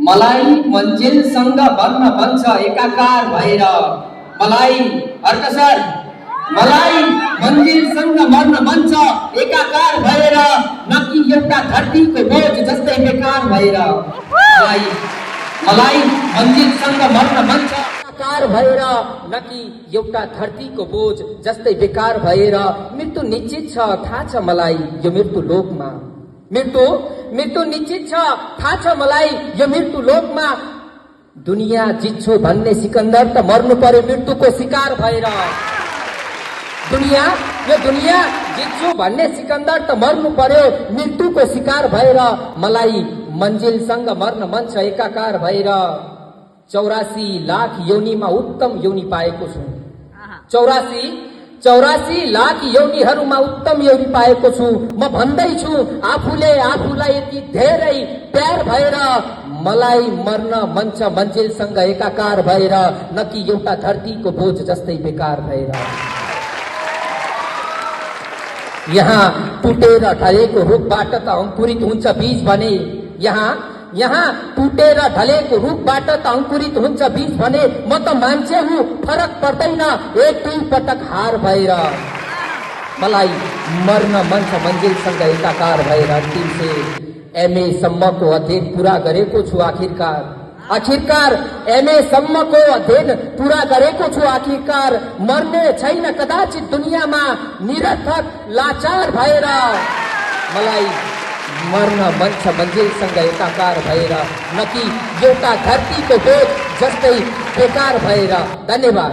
मलाई मन्जिलसँग भन्न मन छ एकाकार भएर। मलाई अर्क सर, मलाई मन्जिलसँग भन्न मन छ एकाकार भएर, न कि एउटा धरतीको बोझ जस्तै बेकार भएर। मलाई मन्जिलसँग भन्न मन छ एकाकार भएर, न कि एउटा धरतीको बोझ जस्तै बेकार भएर। मृत्यु निश्चित छ थाहा छ मलाई यो मृत्यु लोकमा। मृत्यु निश्चित छ थाहा छ मलाई यो मृत्यु लोकमा। दुनियाँ जित्छु भन्ने सिकन्दर त मर्नु पर्यो मृत्युको शिकार भएर। यो दुनियाँ जित्छु भन्ने सिकन्दर त मर्नु पर्यो मृत्युको शिकार भएर। मलाई मन्जिलसँग मर्न मन छ एकाकार भएर। 84 लाख योनिमा उत्तम योनि पाएको छु। 84 लाख योनिहरूमा उत्तम योनि पाएको छु। म भन्दैछु आफूले आफूलाई यति धेरै प्यार भएर। मलाई मर्न मन छ मन्जिलसँग एकाकार भएर, न कि एउटा धरतीको बोझ जस्तै बेकार भएर। यहाँ टुटेर ढलेको रुखबाट त अंकुरित हुन्छ बीज भने। यहाँ टुटेर ढलेको रुखबाट त अंकुरित हुन्छ बीज भने। म त मान्छे हुँ फरक पर्दैन एक दुई पटक हार भएर। मलाई मर्न मन छ मन्जिलसँग एकाकार भएर। अन्तिम से MA सम्मको अध्ययन पूरा गरेको छु आखिरकार MA सम्मको अध्ययन पूरा गरेको छु आखिरकार। मर्ने छैन कदाचित दुनियाँमा निरर्थक लाचार भएर। मलाई मर्न मन छ मन्जिलसँग एकाकार भएर, न कि एउटा धरतीको बोझ जस्तै बेकार भएर। धन्यवाद।